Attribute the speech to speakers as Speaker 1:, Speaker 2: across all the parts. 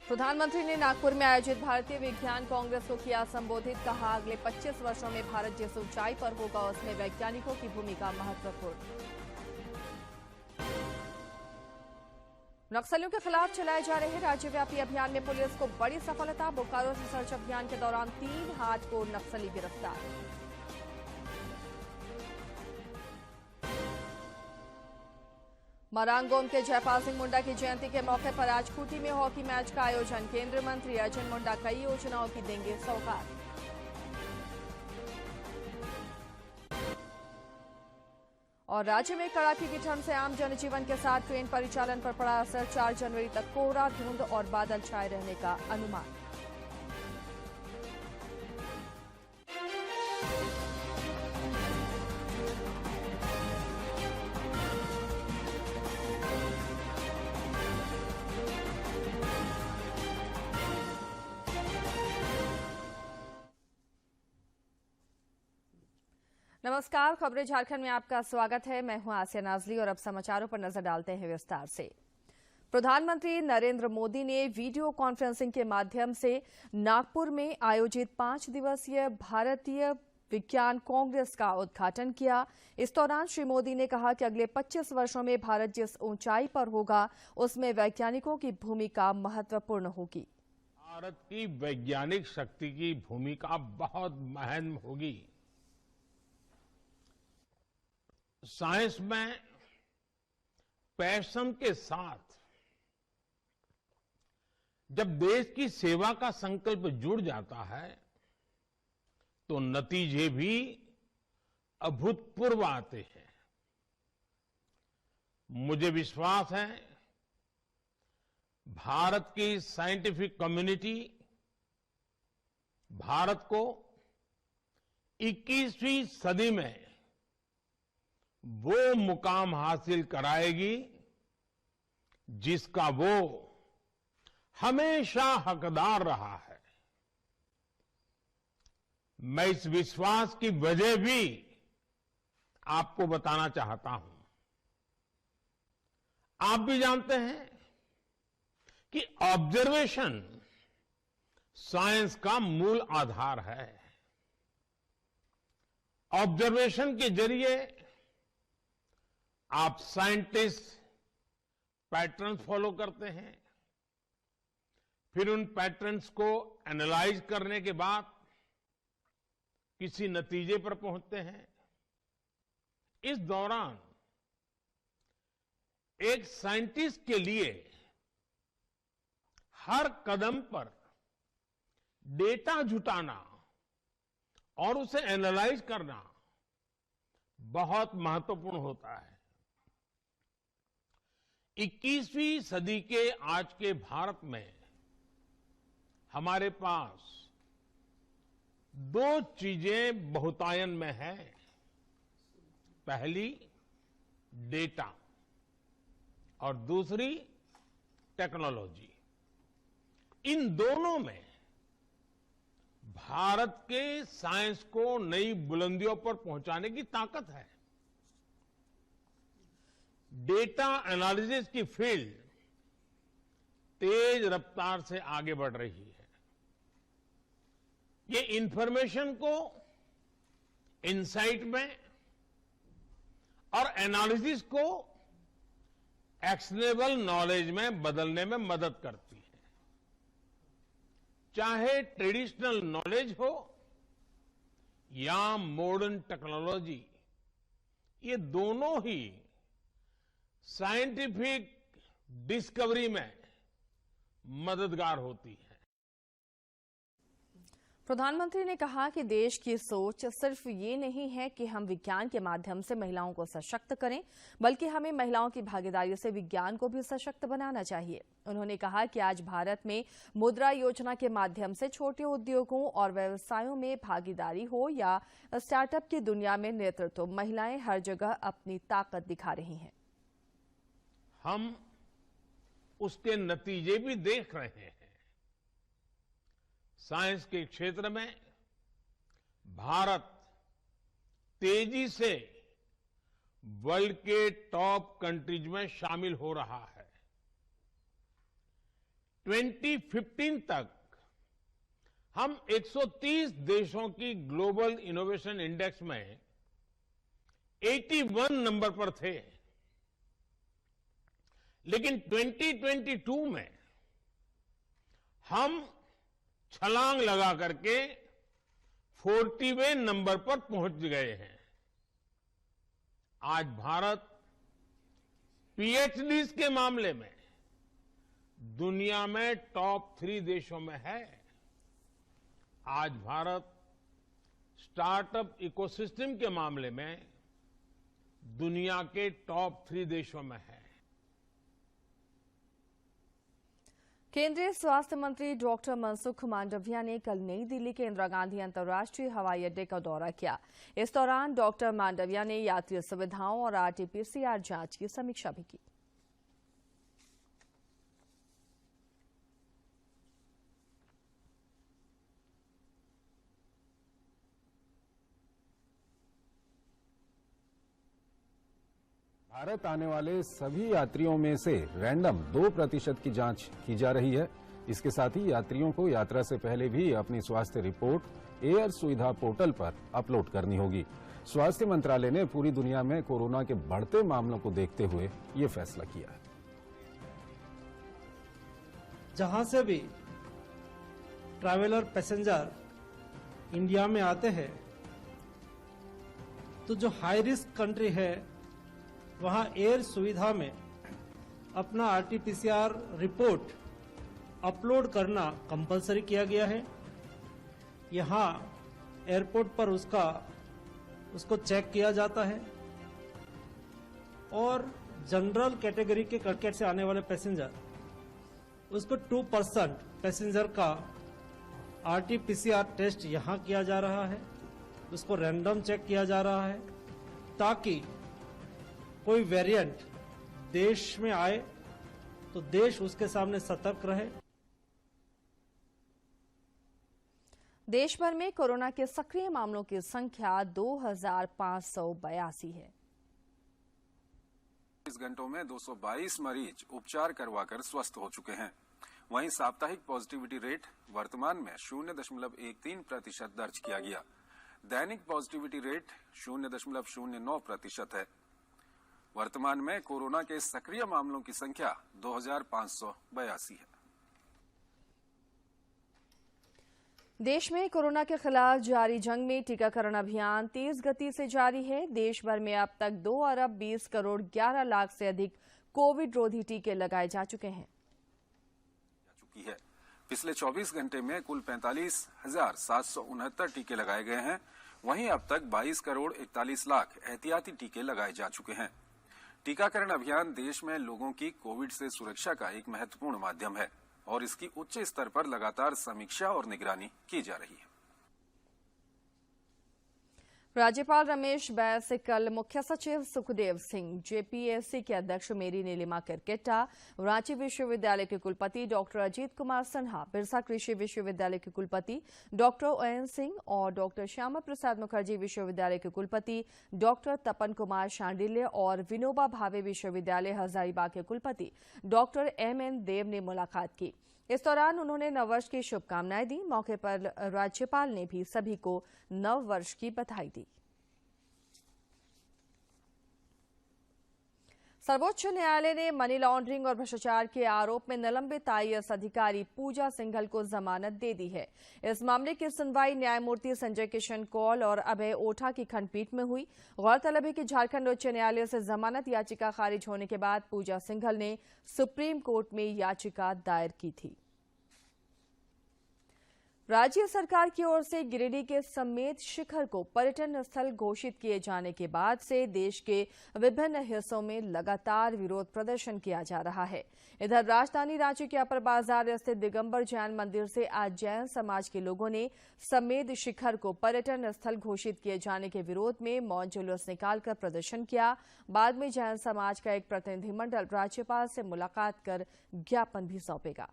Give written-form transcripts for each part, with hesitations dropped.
Speaker 1: प्रधानमंत्री ने नागपुर में आयोजित भारतीय विज्ञान कांग्रेस को किया संबोधित। कहा, अगले 25 वर्षों में भारत जिस ऊंचाई पर होगा उसमें वैज्ञानिकों की भूमिका महत्वपूर्ण। नक्सलियों के खिलाफ चलाए जा रहे राज्यव्यापी अभियान में पुलिस को बड़ी सफलता। बोकारो से सर्च अभियान के दौरान 3 हार्डकोर नक्सली गिरफ्तार। मरांगोम के जयपाल सिंह मुंडा की जयंती के मौके पर आज खूंटी में हॉकी मैच का आयोजन। केंद्रीय मंत्री अर्जुन मुंडा कई योजनाओं की देंगे सौगात। और राज्य में कड़ाके की ठंड से आम जनजीवन के साथ ट्रेन परिचालन पर पड़ा असर। 4 जनवरी तक कोहरा, धुंध और बादल छाए रहने का अनुमान। नमस्कार, खबरें झारखंड में आपका स्वागत है। मैं हूं आसिया नाजली और अब समाचारों पर नजर डालते हैं विस्तार से। प्रधानमंत्री नरेंद्र मोदी ने वीडियो कॉन्फ्रेंसिंग के माध्यम से नागपुर में आयोजित 5 दिवसीय भारतीय विज्ञान कांग्रेस का उद्घाटन किया। इस दौरान श्री मोदी ने कहा कि अगले 25 वर्षों में भारत जिस ऊंचाई पर होगा उसमें वैज्ञानिकों की भूमिका महत्वपूर्ण होगी।
Speaker 2: भारत की वैज्ञानिक शक्ति की भूमिका बहुत अहम होगी। साइंस में पैशन के साथ जब देश की सेवा का संकल्प जुड़ जाता है तो नतीजे भी अभूतपूर्व आते हैं। मुझे विश्वास है भारत की साइंटिफिक कम्युनिटी भारत को 21वीं सदी में वो मुकाम हासिल कराएगी जिसका वो हमेशा हकदार रहा है। मैं इस विश्वास की वजह भी आपको बताना चाहता हूं। आप भी जानते हैं कि ऑब्जर्वेशन साइंस का मूल आधार है। ऑब्जर्वेशन के जरिए आप साइंटिस्ट पैटर्न्स फॉलो करते हैं, फिर उन पैटर्न्स को एनालाइज करने के बाद किसी नतीजे पर पहुंचते हैं। इस दौरान एक साइंटिस्ट के लिए हर कदम पर डेटा जुटाना और उसे एनालाइज करना बहुत महत्वपूर्ण होता है। 21वीं सदी के आज के भारत में हमारे पास 2 चीजें बहुतायन में है। पहली डेटा और दूसरी टेक्नोलॉजी। इन दोनों में भारत के साइंस को नई बुलंदियों पर पहुंचाने की ताकत है। डेटा एनालिसिस की फील्ड तेज रफ्तार से आगे बढ़ रही है। ये इंफॉर्मेशन को इनसाइट में और एनालिसिस को एक्शनेबल नॉलेज में बदलने में मदद करती है। चाहे ट्रेडिशनल नॉलेज हो या मॉडर्न टेक्नोलॉजी, ये दोनों ही साइंटिफिक डिस्कवरी में मददगार होती है।
Speaker 1: प्रधानमंत्री ने कहा कि देश की सोच सिर्फ ये नहीं है कि हम विज्ञान के माध्यम से महिलाओं को सशक्त करें, बल्कि हमें महिलाओं की भागीदारी से विज्ञान को भी सशक्त बनाना चाहिए। उन्होंने कहा कि आज भारत में मुद्रा योजना के माध्यम से छोटे उद्योगों और व्यवसायों में भागीदारी हो या स्टार्टअप की दुनिया में नेतृत्व, महिलाएं हर जगह अपनी ताकत दिखा रही हैं।
Speaker 2: हम उसके नतीजे भी देख रहे हैं। साइंस के क्षेत्र में भारत तेजी से वर्ल्ड के टॉप कंट्रीज में शामिल हो रहा है। 2015 तक हम 130 देशों की ग्लोबल इनोवेशन इंडेक्स में 81 नंबर पर थे, लेकिन 2022 में हम छलांग लगा करके 40वें नंबर पर पहुंच गए हैं। आज भारत पीएचडीज के मामले में दुनिया में टॉप 3 देशों में है। आज भारत स्टार्टअप इकोसिस्टम के मामले में दुनिया के टॉप 3 देशों में है।
Speaker 1: केंद्रीय स्वास्थ्य मंत्री डॉक्टर मनसुख मांडविया ने कल नई दिल्ली के इंदिरा गांधी अंतर्राष्ट्रीय हवाई अड्डे का दौरा किया। इस दौरान डॉक्टर मांडविया ने यात्री सुविधाओं और आरटी-पीसीआर जांच की समीक्षा भी की।
Speaker 3: भारत आने वाले सभी यात्रियों में से रैंडम 2% की जांच की जा रही है। इसके साथ ही यात्रियों को यात्रा से पहले भी अपनी स्वास्थ्य रिपोर्ट एयर सुविधा पोर्टल पर अपलोड करनी होगी। स्वास्थ्य मंत्रालय ने पूरी दुनिया में कोरोना के बढ़ते मामलों को देखते हुए ये फैसला किया है।
Speaker 4: जहां से भी ट्रैवलर पैसेंजर इंडिया में आते हैं, तो जो हाई रिस्क कंट्री है वहां एयर सुविधा में अपना आरटी-पीसीआर रिपोर्ट अपलोड करना कंपलसरी किया गया है। यहां एयरपोर्ट पर उसको चेक किया जाता है और जनरल कैटेगरी के कटकेट से आने वाले पैसेंजर उसको 2% पैसेंजर का आरटी-पीसीआर टेस्ट यहां किया जा रहा है। उसको रैंडम चेक किया जा रहा है ताकि कोई वेरिएंट देश में आए तो देश उसके सामने सतर्क रहे।
Speaker 1: देश भर में कोरोना के सक्रिय मामलों की संख्या 2582 है।
Speaker 3: इस घंटों में 222 मरीज उपचार करवाकर स्वस्थ हो चुके हैं। वहीं साप्ताहिक पॉजिटिविटी रेट वर्तमान में 0.13% दर्ज किया गया। दैनिक पॉजिटिविटी रेट 0.09% है। वर्तमान में कोरोना के सक्रिय मामलों की संख्या 2582 है।
Speaker 1: देश में कोरोना के खिलाफ जारी जंग में टीकाकरण अभियान तेज गति से जारी है। देश भर में अब तक 2 अरब 20 करोड़ 11 लाख से अधिक कोविड रोधी टीके लगाए जा चुके हैं।
Speaker 3: पिछले 24 घंटे में कुल 45,769 टीके लगाए गए हैं। वहीं अब तक 22 करोड़ 41 लाख एहतियाती टीके लगाए जा चुके हैं। टीकाकरण अभियान देश में लोगों की कोविड से सुरक्षा का एक महत्वपूर्ण माध्यम है और इसकी उच्च स्तर पर लगातार समीक्षा और निगरानी की जा रही है।
Speaker 1: राज्यपाल रमेश बैस से कल मुख्य सचिव सुखदेव सिंह, जेपीएससी के अध्यक्ष मेरी नीलिमा किरकिट्टा, रांची विश्वविद्यालय के कुलपति डॉक्टर अजीत कुमार सिन्हा, बिरसा कृषि विश्वविद्यालय के कुलपति डॉक्टर ओएन सिंह और डॉक्टर श्यामा प्रसाद मुखर्जी विश्वविद्यालय के कुलपति डॉक्टर तपन कुमार शांडिल्य और विनोबा भावे विश्वविद्यालय हजारीबाग के कुलपति डॉक्टर एमएन देव ने मुलाकात की। इस दौरान उन्होंने नववर्ष की शुभकामनाएं दी। मौके पर राज्यपाल ने भी सभी को नववर्ष की बधाई दी। सर्वोच्च न्यायालय ने मनी लॉन्ड्रिंग और भ्रष्टाचार के आरोप में निलंबित आईएएस अधिकारी पूजा सिंघल को जमानत दे दी है। इस मामले की सुनवाई न्यायमूर्ति संजय किशन कौल और अभय ओठा की खंडपीठ में हुई। गौरतलब है कि झारखंड उच्च न्यायालय से जमानत याचिका खारिज होने के बाद पूजा सिंघल ने सुप्रीम कोर्ट में याचिका दायर की थी। राज्य सरकार की ओर से गिरिडीह के समेत शिखर को पर्यटन स्थल घोषित किए जाने के बाद से देश के विभिन्न हिस्सों में लगातार विरोध प्रदर्शन किया जा रहा है। इधर राजधानी रांची के अपर बाजार स्थित दिगंबर जैन मंदिर से आज जैन समाज के लोगों ने समेत शिखर को पर्यटन स्थल घोषित किए जाने के विरोध में मौन जुलूस निकालकर प्रदर्शन किया। बाद में जैन समाज का एक प्रतिनिधिमंडल राज्यपाल से मुलाकात कर ज्ञापन भी सौंपेगा।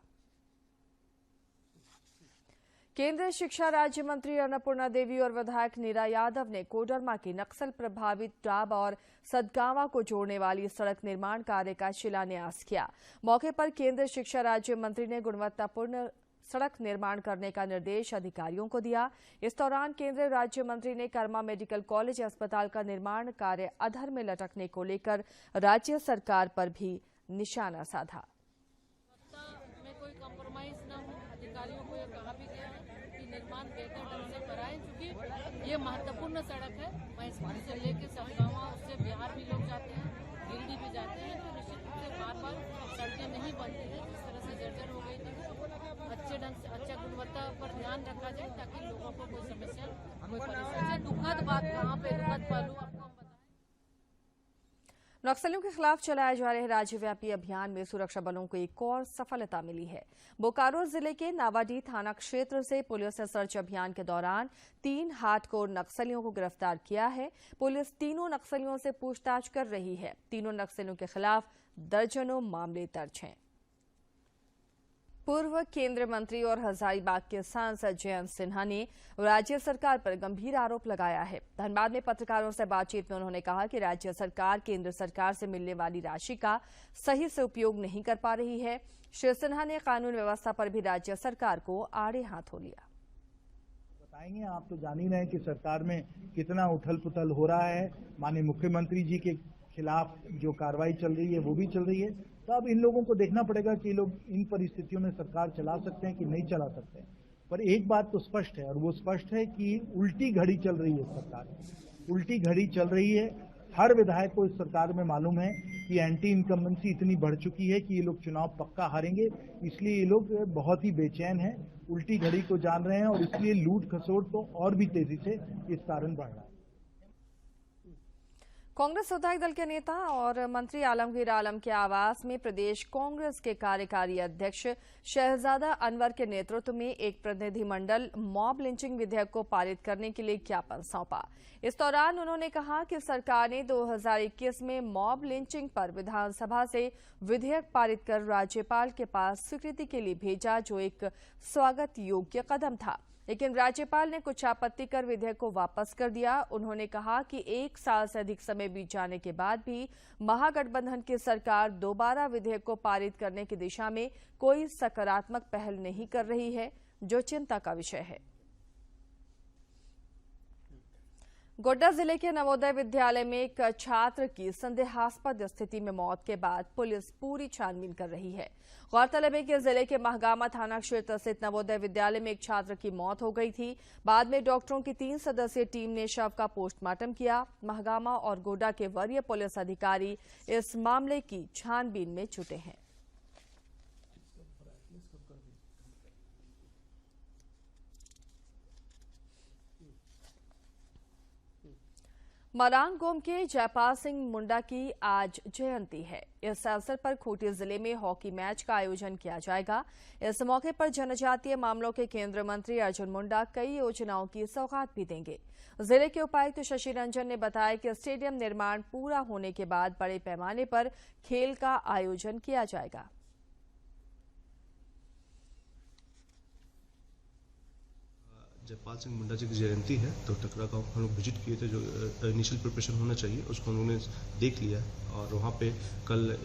Speaker 1: केंद्रीय शिक्षा राज्य मंत्री अन्नपूर्णा देवी और विधायक नीरा यादव ने कोडरमा की नक्सल प्रभावित डाब और सदगावा को जोड़ने वाली सड़क निर्माण कार्य का शिलान्यास किया। मौके पर केंद्रीय शिक्षा राज्य मंत्री ने गुणवत्तापूर्ण सड़क निर्माण करने का निर्देश अधिकारियों को दिया। इस दौरान केंद्रीय राज्य मंत्री ने कर्मा मेडिकल कॉलेज अस्पताल का निर्माण कार्य अधर में लटकने को लेकर राज्य सरकार पर भी निशाना साधा।
Speaker 5: में कोई कॉम्प्रोमाइज न हो, अधिकारियों को यह कहा भी गया है कि निर्माण बेहतर ढंग से कराएं, क्योंकि ये महत्वपूर्ण सड़क है। महिषपुर से लेकर सदगावा, उससे बिहार भी लोग जाते हैं, गिरिडीह भी जाते हैं, तो निश्चित रूप से बार बार सड़कें नहीं बनती है। जिस तरह से जर्जर हो गई थी, अच्छे ढंग से अच्छा गुणवत्ता पर ध्यान रखा जाए ताकि लोगों को कोई समस्या, कोई परेशानी। दुखद बात कहाँ पे दुखद पहलू आपको हम बताएं।
Speaker 1: नक्सलियों के खिलाफ चलाए जा रहे राज्यव्यापी अभियान में सुरक्षा बलों को एक और सफलता मिली है। बोकारो जिले के नावाडीह थाना क्षेत्र से पुलिस ने सर्च अभियान के दौरान 3 हार्डकोर नक्सलियों को गिरफ्तार किया है। पुलिस तीनों नक्सलियों से पूछताछ कर रही है। तीनों नक्सलियों के खिलाफ दर्जनों मामले दर्ज हैं। पूर्व केंद्रीय मंत्री और हजारीबाग के सांसद जयंत सिन्हा ने राज्य सरकार पर गंभीर आरोप लगाया है। धनबाद में पत्रकारों से बातचीत में उन्होंने कहा कि राज्य सरकार केंद्र सरकार से मिलने वाली राशि का सही से उपयोग नहीं कर पा रही है। श्री सिन्हा ने कानून व्यवस्था पर भी राज्य सरकार को आड़े हाथों लिया।
Speaker 6: बताएंगे, आप तो जान ही रहे हैं कि सरकार में कितना उथल पुथल हो रहा है। माननीय मुख्यमंत्री जी के खिलाफ जो कार्रवाई चल रही है वो भी चल रही है। तो अब इन लोगों को देखना पड़ेगा कि लोग इन परिस्थितियों में सरकार चला सकते हैं कि नहीं चला सकते हैं। पर एक बात तो स्पष्ट है, और वो स्पष्ट है कि उल्टी घड़ी चल रही है सरकार, उल्टी घड़ी चल रही है। हर विधायक को इस सरकार में मालूम है कि एंटी इनकम्बेंसी इतनी बढ़ चुकी है कि ये लोग चुनाव पक्का हारेंगे, इसलिए ये लोग बहुत ही बेचैन हैं, उल्टी घड़ी को जान रहे हैं, और इसलिए लूट खसोट तो और भी तेजी से इस कारण बढ़ रहा है।
Speaker 1: कांग्रेस विधायक दल के नेता और मंत्री आलमगीर आलम के आवास में प्रदेश कांग्रेस के कार्यकारी अध्यक्ष शहजादा अनवर के नेतृत्व में एक प्रतिनिधिमंडल मॉब लिंचिंग विधेयक को पारित करने के लिए ज्ञापन सौंपा। इस दौरान उन्होंने कहा कि सरकार ने 2021 में मॉब लिंचिंग पर विधानसभा से विधेयक पारित कर राज्यपाल के पास स्वीकृति के लिए भेजा, जो एक स्वागत योग्य कदम था, लेकिन राज्यपाल ने कुछ आपत्ति कर विधेयक को वापस कर दिया। उन्होंने कहा कि 1 साल से अधिक समय बीत जाने के बाद भी महागठबंधन की सरकार दोबारा विधेयक को पारित करने की दिशा में कोई सकारात्मक पहल नहीं कर रही है, जो चिंता का विषय है। गोड्डा जिले के नवोदय विद्यालय में एक छात्र की संदेहास्पद स्थिति में मौत के बाद पुलिस पूरी छानबीन कर रही है। गौरतलब है कि जिले के महगामा थाना क्षेत्र स्थित नवोदय विद्यालय में एक छात्र की मौत हो गई थी। बाद में डॉक्टरों की 3 सदस्यीय टीम ने शव का पोस्टमार्टम किया। महगामा और गोड्डा के वरीय पुलिस अधिकारी इस मामले की छानबीन में जुटे हैं। मरांग गोम के जयपाल सिंह मुंडा की आज जयंती है। इस अवसर पर खूंटी जिले में हॉकी मैच का आयोजन किया जाएगा। इस मौके पर जनजातीय मामलों के केंद्रीय मंत्री अर्जुन मुंडा कई योजनाओं की सौगात भी देंगे। जिले के उपायुक्त शशि रंजन ने बताया कि स्टेडियम निर्माण पूरा होने के बाद बड़े पैमाने पर खेल का आयोजन किया जाएगा।
Speaker 7: जयपाल सिंह मुंडा जी की जयंती है, तो टकरा गांव हम लोग विजिट किए थे। जो इनिशियल प्रिपरेशन होना चाहिए उसको हम लोगों ने देख लिया, और वहाँ पे कल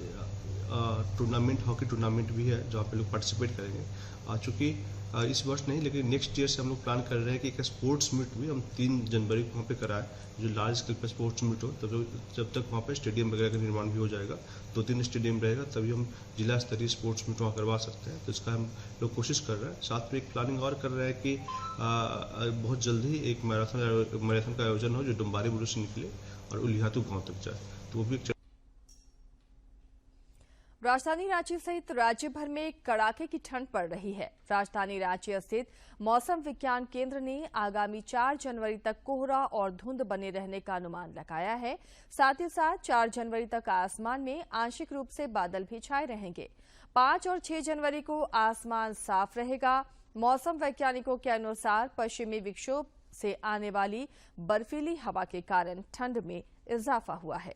Speaker 7: टूर्नामेंट, हॉकी टूर्नामेंट भी है जहाँ पे लोग पार्टिसिपेट करेंगे। चूँकि इस वर्ष नहीं, लेकिन नेक्स्ट ईयर से हम लोग प्लान कर रहे हैं कि एक स्पोर्ट्स मीट भी हम 3 जनवरी को वहाँ पे कराएं, जो लार्ज स्केल पे स्पोर्ट्स मीट हो। जब तक वहाँ पे स्टेडियम वगैरह का निर्माण भी हो जाएगा, 2-3 स्टेडियम रहेगा, तभी हम जिला स्तरीय स्पोर्ट्स मीट वहाँ करवा सकते हैं। तो इसका हम लोग कोशिश कर रहे हैं। साथ में एक प्लानिंग और कर रहे हैं कि बहुत जल्द ही एक मैराथन का आयोजन हो, जो डुम्बारी बुरु से निकले और उलिहातू गाँव तक जाए, तो वो भी एक।
Speaker 1: राजधानी रांची सहित राज्य भर में कड़ाके की ठंड पड़ रही है। राजधानी रांची स्थित मौसम विज्ञान केंद्र ने आगामी 4 जनवरी तक कोहरा और धुंध बने रहने का अनुमान लगाया है। साथ ही साथ 4 जनवरी तक आसमान में आंशिक रूप से बादल भी छाए रहेंगे। 5 और 6 जनवरी को आसमान साफ रहेगा। मौसम वैज्ञानिकों के अनुसार पश्चिमी विक्षोभ से आने वाली बर्फीली हवा के कारण ठंड में इजाफा हुआ है।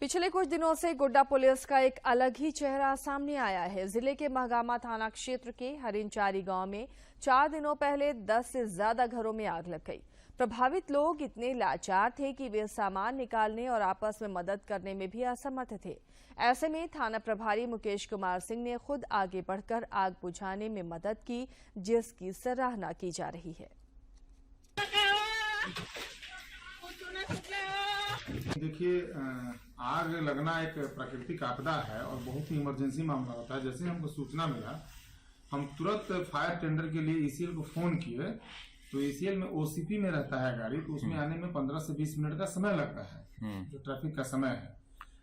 Speaker 1: पिछले कुछ दिनों से गोड्डा पुलिस का एक अलग ही चेहरा सामने आया है। जिले के महागामा थाना क्षेत्र के हरिनचारी गांव में 4 दिनों पहले 10 से ज्यादा घरों में आग लग गई। प्रभावित लोग इतने लाचार थे कि वे सामान निकालने और आपस में मदद करने में भी असमर्थ थे। ऐसे में थाना प्रभारी मुकेश कुमार सिंह ने खुद आगे बढ़कर आग बुझाने में मदद की, जिसकी सराहना की जा रही है।
Speaker 8: देखिए, आग लगना एक प्राकृतिक आपदा है और बहुत ही इमरजेंसी मामला होता है। जैसे हमको सूचना मिला, हम तुरंत फायर टेंडर के लिए ईसीएल को फोन किए। तो ईसीएल में ओसीपी में रहता है गाड़ी, तो उसमें आने में 15 से 20 मिनट का समय लगता है, जो ट्रैफिक का समय है।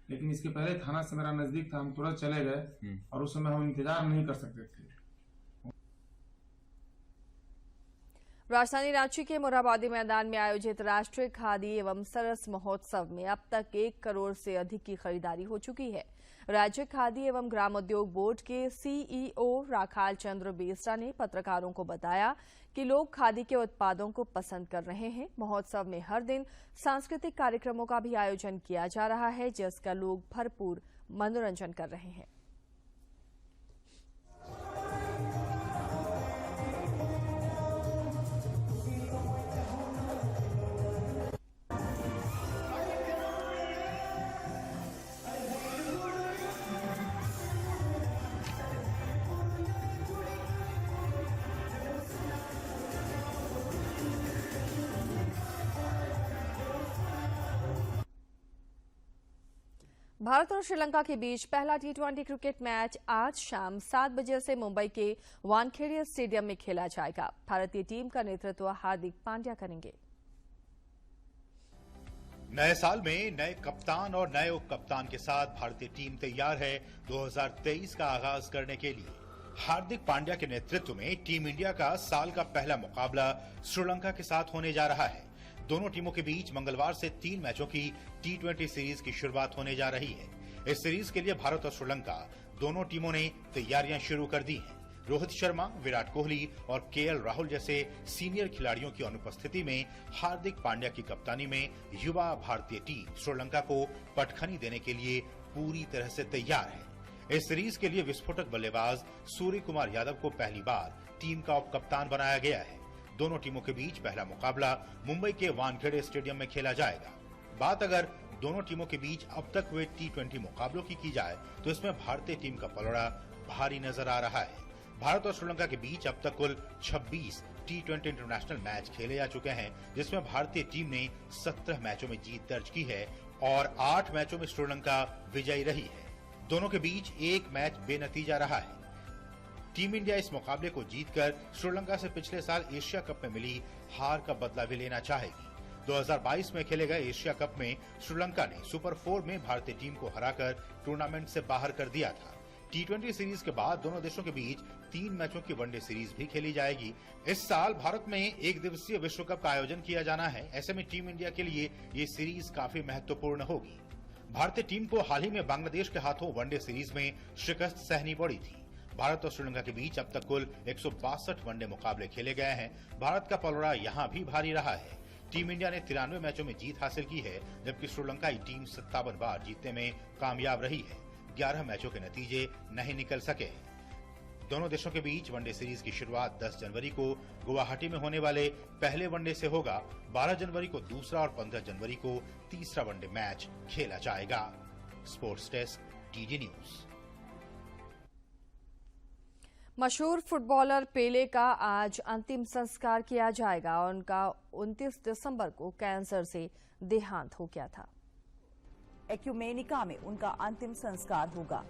Speaker 8: लेकिन इसके पहले थाना से मेरा नजदीक था, हम तुरंत चले गए और उस समय हम इंतजार नहीं कर सकते थे।
Speaker 1: राजधानी रांची के मोरहाबादी मैदान में आयोजित राष्ट्रीय खादी एवं सरस महोत्सव में अब तक 1 करोड़ से अधिक की खरीदारी हो चुकी है। राज्य खादी एवं ग्रामोद्योग बोर्ड के सीईओ राखाल चंद्र बेसरा ने पत्रकारों को बताया कि लोग खादी के उत्पादों को पसंद कर रहे हैं। महोत्सव में हर दिन सांस्कृतिक कार्यक्रमों का भी आयोजन किया जा रहा है, जिसका लोग भरपूर मनोरंजन कर रहे हैं। भारत और श्रीलंका के बीच पहला T20 क्रिकेट मैच आज शाम 7 बजे से मुंबई के वानखेड़े स्टेडियम में खेला जाएगा। भारतीय टीम का नेतृत्व हार्दिक पांड्या करेंगे।
Speaker 9: नए साल में नए कप्तान और नए उप कप्तान के साथ भारतीय टीम तैयार है 2023 का आगाज करने के लिए। हार्दिक पांड्या के नेतृत्व में टीम इंडिया का साल का पहला मुकाबला श्रीलंका के साथ होने जा रहा है। दोनों टीमों के बीच मंगलवार से 3 मैचों की T20 सीरीज की शुरुआत होने जा रही है। इस सीरीज के लिए भारत और श्रीलंका दोनों टीमों ने तैयारियां शुरू कर दी हैं। रोहित शर्मा, विराट कोहली और केएल राहुल जैसे सीनियर खिलाड़ियों की अनुपस्थिति में हार्दिक पांड्या की कप्तानी में युवा भारतीय टीम श्रीलंका को पटखनी देने के लिए पूरी तरह से तैयार है। इस सीरीज के लिए विस्फोटक बल्लेबाज सूर्य कुमार यादव को पहली बार टीम का उप कप्तान बनाया गया है। दोनों टीमों के बीच पहला मुकाबला मुंबई के वानखेड़े स्टेडियम में खेला जाएगा। बात अगर दोनों टीमों के बीच अब तक हुए T20 मुकाबलों की जाए तो इसमें भारतीय टीम का पलड़ा भारी नजर आ रहा है। भारत और श्रीलंका के बीच अब तक कुल 26 T20 इंटरनेशनल मैच खेले जा चुके हैं, जिसमें भारतीय टीम ने 17 मैचों में जीत दर्ज की है और 8 मैचों में श्रीलंका विजयी रही है। दोनों के बीच एक मैच बेनतीजा रहा है। टीम इंडिया इस मुकाबले को जीतकर श्रीलंका से पिछले साल एशिया कप में मिली हार का बदला भी लेना चाहेगी। 2022 में खेले गए एशिया कप में श्रीलंका ने सुपर 4 में भारतीय टीम को हराकर टूर्नामेंट से बाहर कर दिया था। T20 सीरीज के बाद दोनों देशों के बीच 3 मैचों की वनडे सीरीज भी खेली जाएगी। इस साल भारत में 1 दिवसीय विश्व कप का आयोजन किया जाना है। ऐसे में टीम इंडिया के लिए ये सीरीज काफी महत्वपूर्ण होगी। भारतीय टीम को हाल ही में बांग्लादेश के हाथों वनडे सीरीज में शिकस्त सहनी पड़ी थी। भारत और श्रीलंका के बीच अब तक कुल 162 वनडे मुकाबले खेले गए हैं। भारत का पलड़ा यहां भी भारी रहा है। टीम इंडिया ने 93 मैचों में जीत हासिल की है, जबकि श्रीलंकाई टीम 57 बार जीतने में कामयाब रही है। 11 मैचों के नतीजे नहीं निकल सके हैं। दोनों देशों के बीच वनडे सीरीज की शुरुआत 10 जनवरी को गुवाहाटी में होने वाले पहले वनडे से होगा। 12 जनवरी को दूसरा और 15 जनवरी को तीसरा वनडे मैच खेला जाएगा। Sports desk, DD news.
Speaker 1: मशहूर फुटबॉलर पेले का आज अंतिम संस्कार किया जाएगा और उनका 29 दिसंबर को कैंसर से देहांत हो गया था।
Speaker 10: एक्यूमेनिका में उनका अंतिम संस्कार होगा।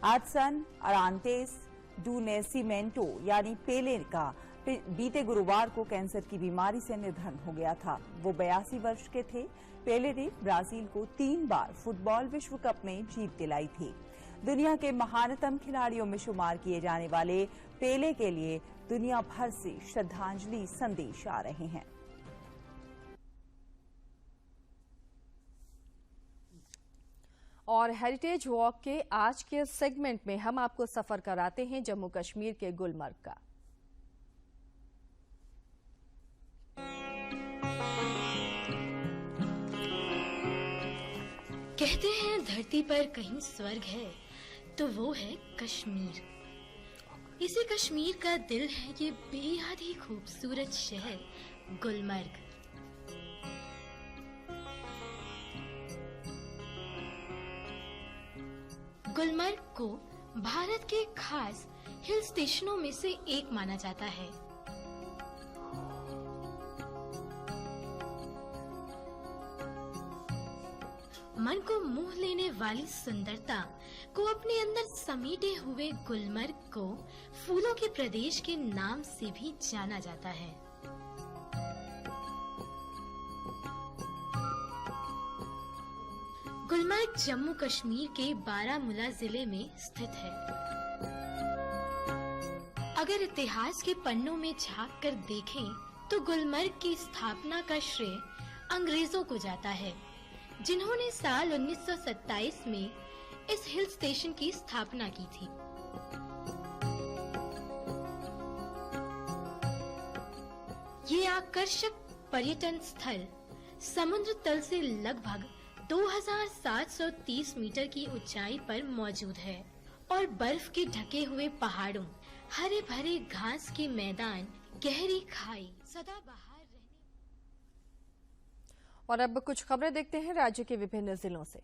Speaker 10: एडसन अरांतेस डू नेसिमेंटो यानी पेले का बीते गुरुवार को कैंसर की बीमारी से निधन हो गया था। वो 82 वर्ष के थे। पेले ने ब्राजील को 3 बार फुटबॉल विश्व कप में जीत दिलाई थी। दुनिया के महानतम खिलाड़ियों में शुमार किए जाने वाले पेले के लिए दुनिया भर से श्रद्धांजलि संदेश आ रहे हैं।
Speaker 1: और हेरिटेज वॉक के आज के सेगमेंट में हम आपको सफर कराते हैं जम्मू कश्मीर के गुलमर्ग का।
Speaker 11: कहते हैं धरती पर कहीं स्वर्ग है तो वो है कश्मीर। इसी कश्मीर का दिल है ये बेहद ही खूबसूरत शहर गुलमर्ग। गुलमर्ग को भारत के खास हिल स्टेशनों में से एक माना जाता है। मन को मोह लेने वाली सुंदरता को अपने अंदर समेटे हुए गुलमर्ग को फूलों के प्रदेश के नाम से भी जाना जाता है। गुलमर्ग जम्मू कश्मीर के बारामूला जिले में स्थित है। अगर इतिहास के पन्नों में झांक कर देखें तो गुलमर्ग की स्थापना का श्रेय अंग्रेजों को जाता है, जिन्होंने साल 1927 में इस हिल स्टेशन की स्थापना की थी। ये आकर्षक पर्यटन स्थल समुद्र तल से लगभग 2730 मीटर की ऊंचाई पर मौजूद है और बर्फ के ढके हुए पहाड़ों, हरे भरे घास के मैदान, गहरी खाई, सदाबहार रहने।
Speaker 1: और अब कुछ खबरें देखते हैं राज्य के विभिन्न जिलों से।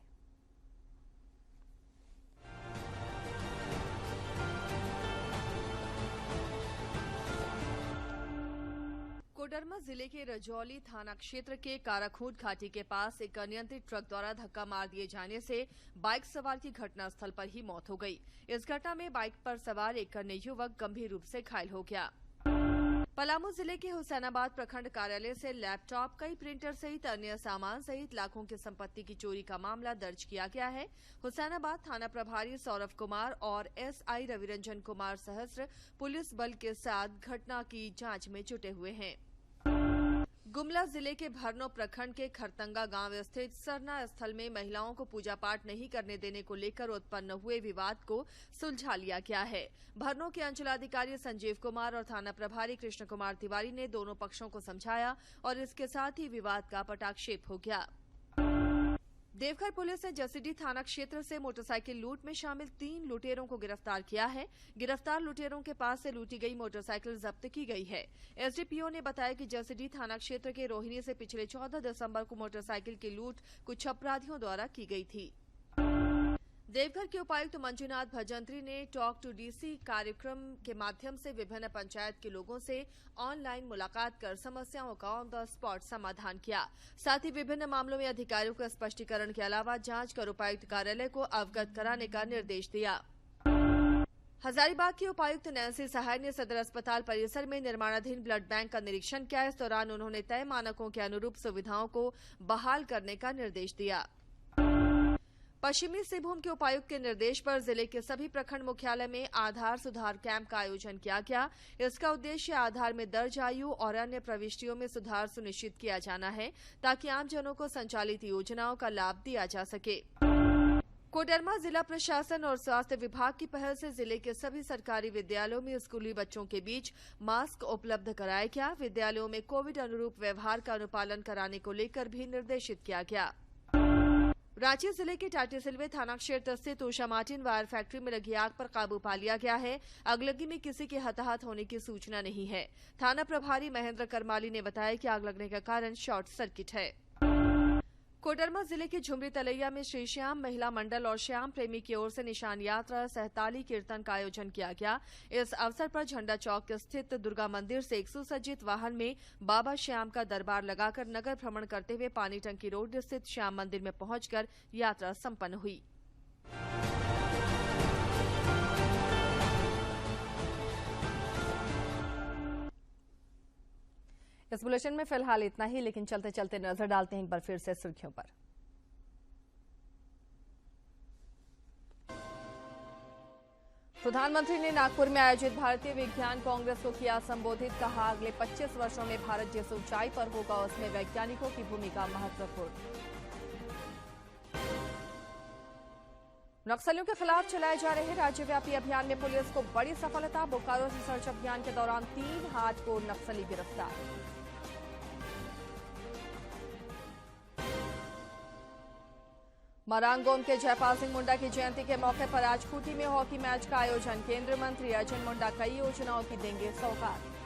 Speaker 1: कोडरमा जिले के रजौली थाना क्षेत्र के काराखूट घाटी के पास एक अनियंत्रित ट्रक द्वारा धक्का मार दिए जाने से बाइक सवार की घटनास्थल पर ही मौत हो गई। इस घटना में बाइक पर सवार एक अन्य युवक गंभीर रूप से घायल हो गया। पलामू जिले के हुसैनाबाद प्रखंड कार्यालय से लैपटॉप, कई प्रिंटर सहित अन्य सामान सहित लाखों की संपत्ति की चोरी का मामला दर्ज किया गया है। हुसैनाबाद थाना प्रभारी सौरभ कुमार और एसआई रविरंजन कुमार सहस्त्र पुलिस बल के साथ घटना की जांच में जुटे हुए हैं। गुमला जिले के भरनो प्रखंड के खरतंगा गांव स्थित सरना स्थल में महिलाओं को पूजा पाठ नहीं करने देने को लेकर उत्पन्न हुए विवाद को सुलझा लिया गया है। भरनो के अंचलाधिकारी संजीव कुमार और थाना प्रभारी कृष्ण कुमार तिवारी ने दोनों पक्षों को समझाया और इसके साथ ही विवाद का पटाक्षेप हो गया। देवघर पुलिस ने जसीडीह थाना क्षेत्र से मोटरसाइकिल लूट में शामिल 3 लुटेरों को गिरफ्तार किया है। गिरफ्तार लुटेरों के पास से लूटी गई मोटरसाइकिल जब्त की गई है। एसडीपीओ ने बताया कि जसीडीह थाना क्षेत्र के रोहिणी से पिछले 14 दिसंबर को मोटरसाइकिल की लूट कुछ अपराधियों द्वारा की गई थी। देवघर के उपायुक्त मंजूनाथ भजंत्री ने टॉक टू डीसी कार्यक्रम के माध्यम से विभिन्न पंचायत के लोगों से ऑनलाइन मुलाकात कर समस्याओं का ऑन द स्पॉट समाधान किया। साथ ही विभिन्न मामलों में अधिकारियों को स्पष्टीकरण के अलावा जांच कर उपायुक्त कार्यालय को अवगत कराने का निर्देश दिया। हजारीबाग की उपायुक्त नैन्सी सहाय ने सदर अस्पताल परिसर में निर्माणाधीन ब्लड बैंक का निरीक्षण किया। इस दौरान उन्होंने तय मानकों के अनुरूप सुविधाओं को बहाल करने का निर्देश दिया। पश्चिमी सिंहभूम के उपायुक्त के निर्देश पर जिले के सभी प्रखंड मुख्यालय में आधार सुधार कैंप का आयोजन किया गया। इसका उद्देश्य आधार में दर्ज आयु और अन्य प्रविष्टियों में सुधार सुनिश्चित किया जाना है ताकि आमजनों को संचालित योजनाओं का लाभ दिया जा सके। कोडरमा जिला प्रशासन और स्वास्थ्य विभाग की पहल से जिले के सभी सरकारी विद्यालयों में स्कूली बच्चों के बीच मास्क उपलब्ध कराया गया। विद्यालयों में कोविड अनुरूप व्यवहार का अनुपालन कराने को लेकर भी निर्देशित किया गया। रांची जिले के टाटीसिलवे थाना क्षेत्र स्थित उषा मार्टिन वायर फैक्ट्री में लगी आग पर काबू पा लिया गया है। आगलगी में किसी के हताहत होने की सूचना नहीं है। थाना प्रभारी महेंद्र करमाली ने बताया कि आग लगने का कारण शॉर्ट सर्किट है। कोडरमा जिले के झुमरी तलैया में श्री श्याम महिला मंडल और श्याम प्रेमी की ओर से निशान यात्रा सहताली कीर्तन का आयोजन किया गया। इस अवसर पर झंडा चौक स्थित दुर्गा मंदिर से एक सुसज्जित वाहन में बाबा श्याम का दरबार लगाकर नगर भ्रमण करते हुए पानी टंकी रोड स्थित श्याम मंदिर में पहुंचकर यात्रा संपन्न हुई। इस बुलेटिन में फिलहाल इतना ही, लेकिन चलते चलते नजर डालते हैं एक बार फिर से सुर्खियों पर। प्रधानमंत्री ने नागपुर में आयोजित भारतीय विज्ञान कांग्रेस को किया संबोधित। कहा, अगले 25 वर्षों में भारत जिस ऊंचाई पर होगा उसमें वैज्ञानिकों की भूमिका महत्वपूर्ण। नक्सलियों के खिलाफ चलाए जा रहे राज्यव्यापी अभियान में पुलिस को बड़ी सफलता। बोकारो से सर्च अभियान के दौरान 3 हार्डकोर नक्सली गिरफ्तार। मरांगोम के जयपाल सिंह मुंडा की जयंती के मौके पर आज खूंटी में हॉकी मैच का आयोजन। केंद्रीय मंत्री अर्जुन मुंडा कई योजनाओं की देंगे सौगात।